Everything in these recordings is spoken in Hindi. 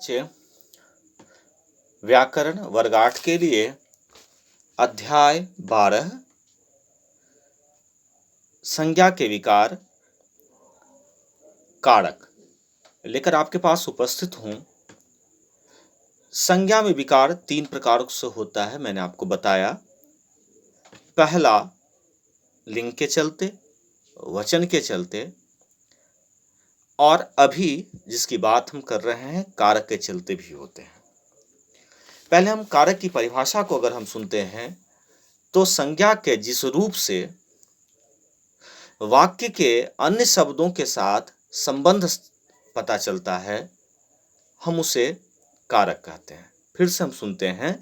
बच्चे व्याकरण वर्ग 8 के लिए अध्याय 12 संज्ञा के विकार कारक लेकर आपके पास उपस्थित हूं। संज्ञा में विकार 3 प्रकार से होता है, मैंने आपको बताया। पहला लिंग के चलते, वचन के चलते, और अभी जिसकी बात हम कर रहे हैं कारक के चलते भी होते हैं। पहले हम कारक की परिभाषा को अगर हम सुनते हैं तो संज्ञा के जिस रूप से वाक्य के अन्य शब्दों के साथ संबंध पता चलता है, हम उसे कारक कहते हैं। फिर से हम सुनते हैं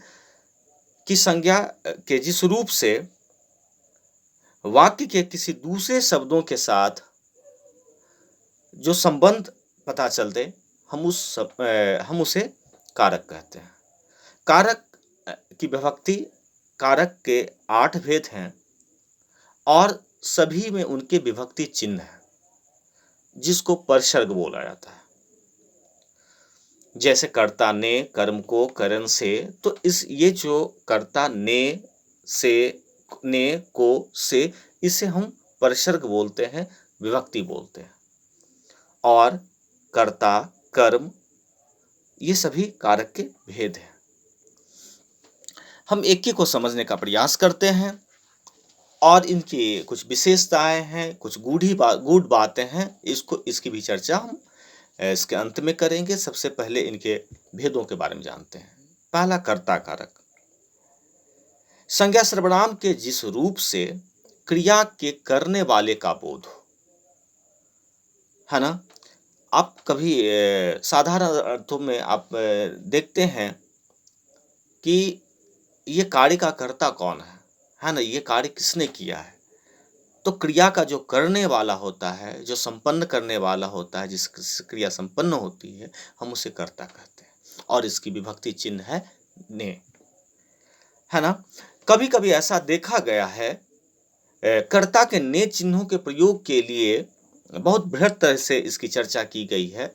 कि संज्ञा के जिस रूप से वाक्य के किसी दूसरे शब्दों के साथ जो संबंध पता चलते, हम उसे कारक कहते हैं। कारक की विभक्ति, कारक के 8 भेद हैं और सभी में उनके विभक्ति चिन्ह हैं, जिसको परसर्ग बोला जाता है। जैसे कर्ता ने कर्म को करण से, तो ये जो कर्ता ने से, ने को से, इसे हम परसर्ग बोलते हैं, विभक्ति बोलते हैं। और कर्ता, कर्म, ये सभी कारक के भेद हैं। हम एक को समझने का प्रयास करते हैं और इनकी कुछ विशेषताएं हैं, कुछ गूढ़ बातें हैं। इसकी भी चर्चा हम इसके अंत में करेंगे। सबसे पहले इनके भेदों के बारे में जानते हैं। पहला कर्ता कारक। संज्ञा सर्वनाम के जिस रूप से क्रिया के करने वाले का बोध हो, है ना। आप कभी साधारण अर्थों में आप देखते हैं कि ये कार्य का कर्ता कौन है ना, ये कार्य किसने किया है। तो क्रिया का जो करने वाला होता है, जो संपन्न करने वाला होता है, जिस क्रिया संपन्न होती है, हम उसे कर्ता कहते हैं। और इसकी विभक्ति चिन्ह है ने, है ना। कभी कभी ऐसा देखा गया है, कर्ता के ने चिन्हों के प्रयोग के लिए बहुत बृहद तरह से इसकी चर्चा की गई है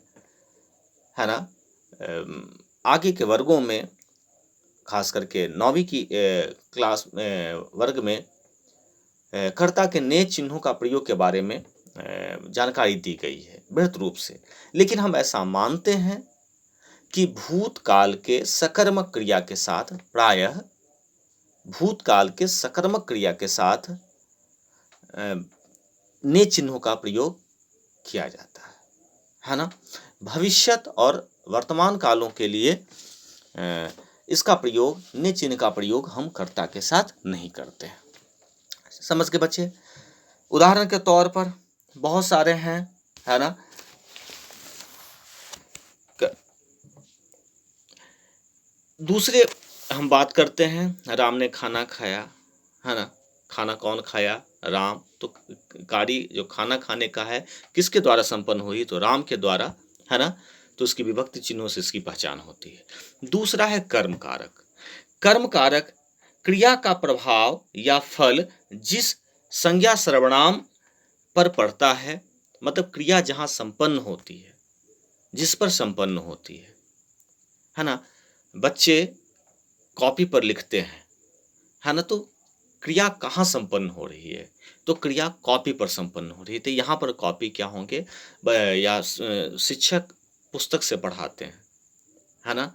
ना। आगे के वर्गों में, खास करके 9वीं की क्लास वर्ग में कर्ता के ने चिन्हों का प्रयोग के बारे में जानकारी दी गई है बृहद रूप से। लेकिन हम ऐसा मानते हैं कि भूतकाल के सकर्मक क्रिया के साथ, प्रायः भूतकाल के सकर्मक क्रिया के साथ ने चिन्हों का प्रयोग किया जाता है ना। भविष्यत और वर्तमान कालों के लिए इसका प्रयोग, ने चिन्ह का प्रयोग हम कर्ता के साथ नहीं करते हैं। समझ के बच्चे, उदाहरण के तौर पर बहुत सारे हैं, है ना। दूसरे हम बात करते हैं, राम ने खाना खाया, है ना। खाना कौन खाया? राम। तो कार्य जो खाना खाने का है, किसके द्वारा संपन्न हुई? तो राम के द्वारा, है ना। तो उसकी विभक्ति चिन्हों से इसकी पहचान होती है। दूसरा है कर्म कारक। कर्म कारक क्रिया का प्रभाव या फल जिस संज्ञा सर्वनाम पर पड़ता है, मतलब क्रिया जहां संपन्न होती है, जिस पर संपन्न होती है ना। बच्चे कॉपी पर लिखते हैं, है ना। तो क्रिया कहाँ संपन्न हो रही है? तो क्रिया कॉपी पर संपन्न हो रही है। तो यहाँ पर कॉपी क्या होंगे? या शिक्षक पुस्तक से पढ़ाते हैं, है ना।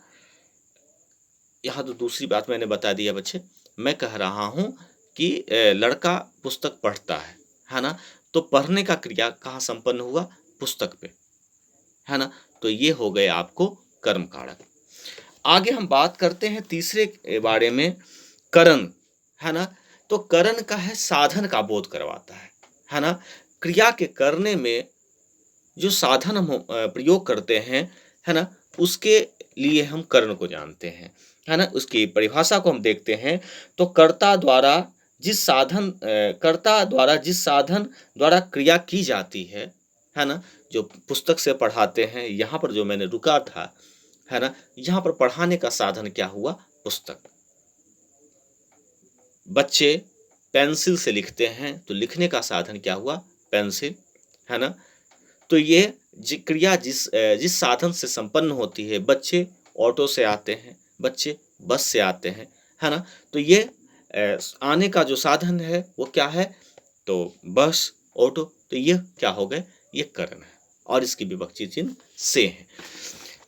यहाँ तो दूसरी बात मैंने बता दिया बच्चे। मैं कह रहा हूँ कि लड़का पुस्तक पढ़ता है ना। तो पढ़ने का क्रिया कहाँ संपन्न हुआ? पुस्तक पे, है ना। तो ये हो गए आपको कर्म कारक। आगे हम बात करते हैं तीसरे बारे में, करण, है ना। तो करण का है साधन का बोध करवाता है ना। क्रिया के करने में जो साधन हम प्रयोग करते हैं, है ना, उसके लिए हम करण को जानते हैं, है ना। उसकी परिभाषा को हम देखते हैं तो कर्ता द्वारा जिस साधन द्वारा क्रिया की जाती है ना। जो पुस्तक से पढ़ाते हैं, यहाँ पर जो मैंने रुका था, है ना, यहाँ पर पढ़ाने का साधन क्या हुआ? पुस्तक। बच्चे पेंसिल से लिखते हैं, तो लिखने का साधन क्या हुआ? पेंसिल, है ना। तो ये क्रिया जिस साधन से संपन्न होती है, बच्चे ऑटो से आते हैं, बच्चे बस से आते हैं, है ना? तो ये आने का जो साधन है वो क्या है? तो बस, ऑटो, तो ये क्या हो गए? ये करण है और इसकी विभक्ति चिन्ह से है।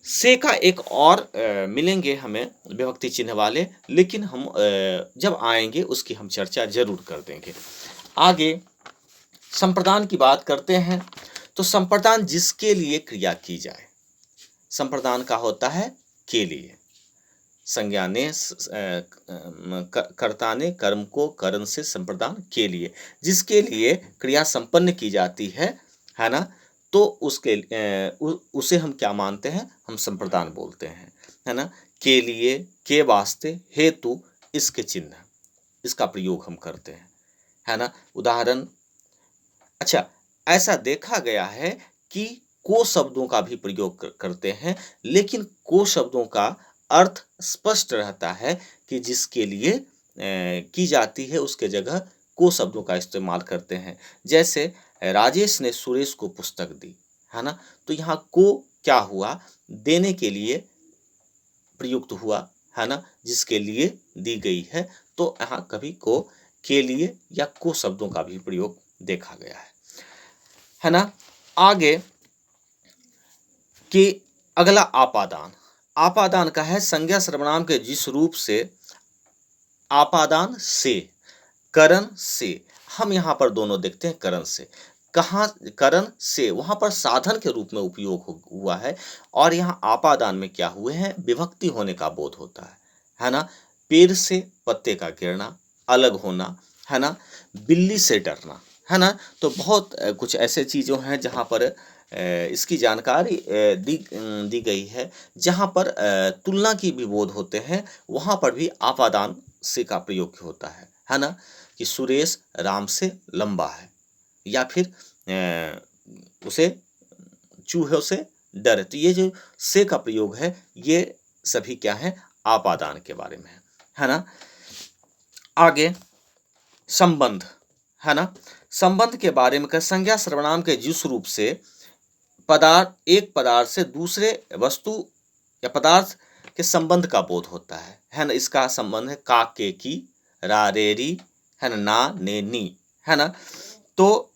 से का एक और मिलेंगे हमें विभक्ति चिन्ह वाले, लेकिन हम जब आएंगे उसकी हम चर्चा जरूर कर देंगे। आगे संप्रदान की बात करते हैं, तो संप्रदान जिसके लिए क्रिया की जाए, संप्रदान का होता है के लिए। संज्ञा ने कर्ता ने कर्म को करण से संप्रदान के लिए, जिसके लिए क्रिया संपन्न की जाती है ना? तो उसे हम क्या मानते हैं? हम संप्रदान बोलते हैं, है ना? के लिए, के वास्ते, हेतु, इसके चिन्ह, इसका प्रयोग हम करते हैं, है ना? उदाहरण, अच्छा, ऐसा देखा गया है कि को शब्दों का भी प्रयोग करते हैं, लेकिन को शब्दों का अर्थ स्पष्ट रहता है कि जिसके लिए की जाती है उसके जगह को शब्दों का इस्तेमाल करते हैं। जैसे राजेश ने सुरेश को पुस्तक दी, है ना? तो यहाँ को क्या हुआ? देने के लिए प्रयुक्त हुआ, है ना? जिसके लिए दी गई है, तो यहाँ कभी को के लिए या को शब्दों का भी प्रयोग देखा गया है ना? आगे कि अगला आपादान, आपादान का है संज्ञा सर्वनाम के जिस रूप से आपादान से, करण से, हम यहाँ पर दोनों देखते हैं करण से। कहाँ करण से? वहाँ पर साधन के रूप में उपयोग हुआ है, और यहाँ आपादान में क्या हुए हैं? विभक्ति होने का बोध होता है ना? पेड़ से पत्ते का गिरना, अलग होना, है ना? बिल्ली से डरना, है ना? तो बहुत कुछ ऐसे चीज़ों हैं जहाँ पर इसकी जानकारी दी गई है, जहाँ पर तुलना की भी बोध होते हैं, वहाँ पर भी आपादान से का प्रयोग होता है ना? कि सुरेश राम से लंबा है, या फिर उसे चूहों से डर है। तो ये जो से का प्रयोग है, ये सभी क्या है? आपादान के बारे में है ना? आगे संबंध, है ना? संबंध के बारे में संज्ञा सर्वनाम के जिस रूप से एक पदार्थ से दूसरे वस्तु या पदार्थ के संबंध का बोध होता है ना? इसका संबंध है का, के, की, रा, रे, री, है ना, ने, नी, है ना? तो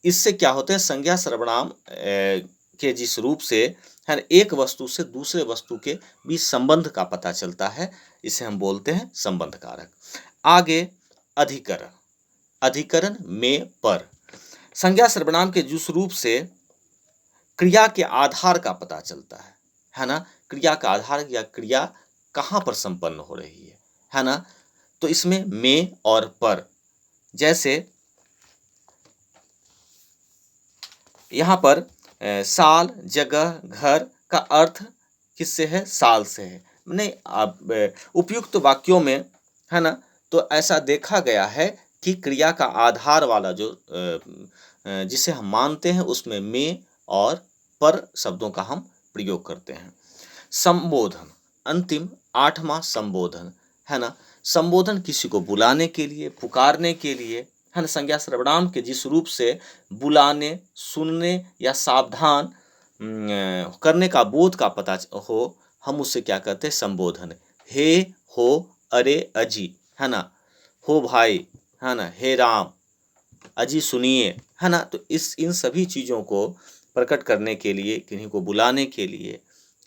इससे क्या होता है? संज्ञा सर्वनाम के जिस रूप से, है ना, एक वस्तु से दूसरे वस्तु के बीच संबंध का पता चलता है, इसे हम बोलते हैं संबंध कारक। आगे अधिकरण, अधिकरण में पर, संज्ञा सर्वनाम के जिस रूप से क्रिया के आधार का पता चलता है ना? क्रिया का आधार या क्रिया कहाँ पर संपन्न हो रही है ना? तो इसमें में और पर, जैसे यहाँ पर साल, जगह, घर का अर्थ किससे है? साल से है। नहीं, अब उपयुक्त वाक्यों में, है ना, तो ऐसा देखा गया है कि क्रिया का आधार वाला जो जिसे हम मानते हैं, उसमें में और पर शब्दों का हम प्रयोग करते हैं। संबोधन, अंतिम 8वां संबोधन, है ना? संबोधन किसी को बुलाने के लिए, पुकारने के लिए, है ना? संज्ञा सर्वनाम के जिस रूप से बुलाने, सुनने या सावधान करने का बोध का पता हो, हम उससे क्या कहते हैं? संबोधन। हे, हो, अरे, अजी, है ना? हो भाई, है ना? हे राम, अजी सुनिए, है ना? तो इन सभी चीज़ों को प्रकट करने के लिए, किन्हीं को बुलाने के लिए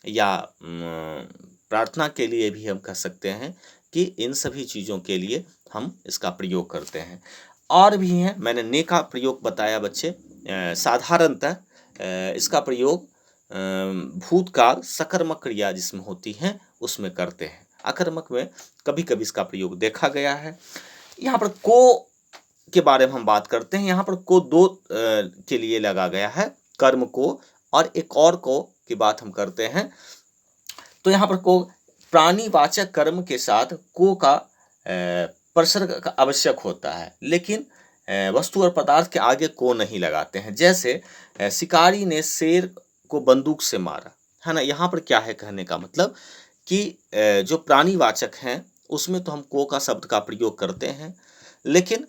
या प्रार्थना के लिए भी हम कह सकते हैं कि इन सभी चीज़ों के लिए हम इसका प्रयोग करते हैं। और भी हैं, मैंने ने का प्रयोग बताया बच्चे। साधारणतः इसका प्रयोग भूतकाल सकर्मक क्रिया जिसमें होती हैं उसमें करते हैं। अकर्मक में कभी कभी इसका प्रयोग देखा गया है। यहाँ पर को के बारे में हम बात करते हैं। यहाँ पर को दो के लिए लगा गया है, कर्म को और एक और को की बात हम करते हैं। तो यहाँ पर को प्राणीवाचक कर्म के साथ को का प्रसर्ग आवश्यक होता है, लेकिन वस्तु और पदार्थ के आगे को नहीं लगाते हैं। जैसे शिकारी ने शेर को बंदूक से मारा, है ना? यहाँ पर क्या है कहने का मतलब कि जो प्राणीवाचक हैं उसमें तो हम को का शब्द का प्रयोग करते हैं, लेकिन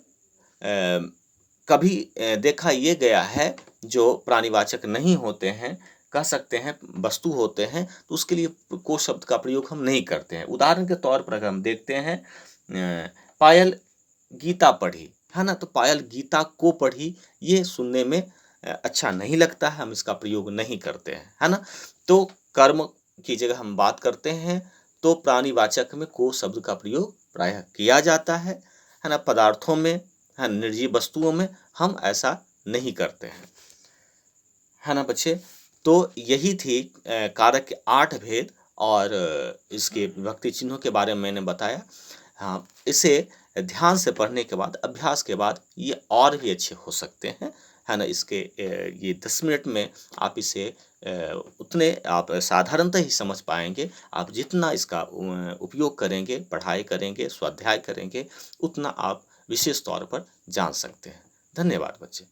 कभी देखा ये गया है जो प्राणीवाचक नहीं होते हैं, कह सकते हैं वस्तु होते हैं, तो उसके लिए को शब्द का प्रयोग हम नहीं करते हैं। उदाहरण के तौर पर अगर हम देखते हैं पायल गीता पढ़ी, है ना? तो पायल गीता को पढ़ी, ये सुनने में अच्छा नहीं लगता है, हम इसका प्रयोग नहीं करते हैं, है ना? तो कर्म की जगह हम बात करते हैं तो प्राणीवाचक में को शब्द का प्रयोग प्रायः किया जाता है ना? पदार्थों में, है निर्जीव वस्तुओं में हम ऐसा नहीं करते हैं, है ना बच्चे? तो यही थी कारक के 8 भेद और इसके विभक्ति चिन्हों के बारे में मैंने बताया। हाँ, इसे ध्यान से पढ़ने के बाद, अभ्यास के बाद ये और भी अच्छे हो सकते हैं, है ना? इसके ये 10 मिनट में आप इसे उतने आप साधारणतः ही समझ पाएँगे। आप जितना इसका उपयोग करेंगे, पढ़ाई करेंगे, स्वाध्याय करेंगे, उतना आप विशेष तौर पर जान सकते हैं। धन्यवाद बच्चे।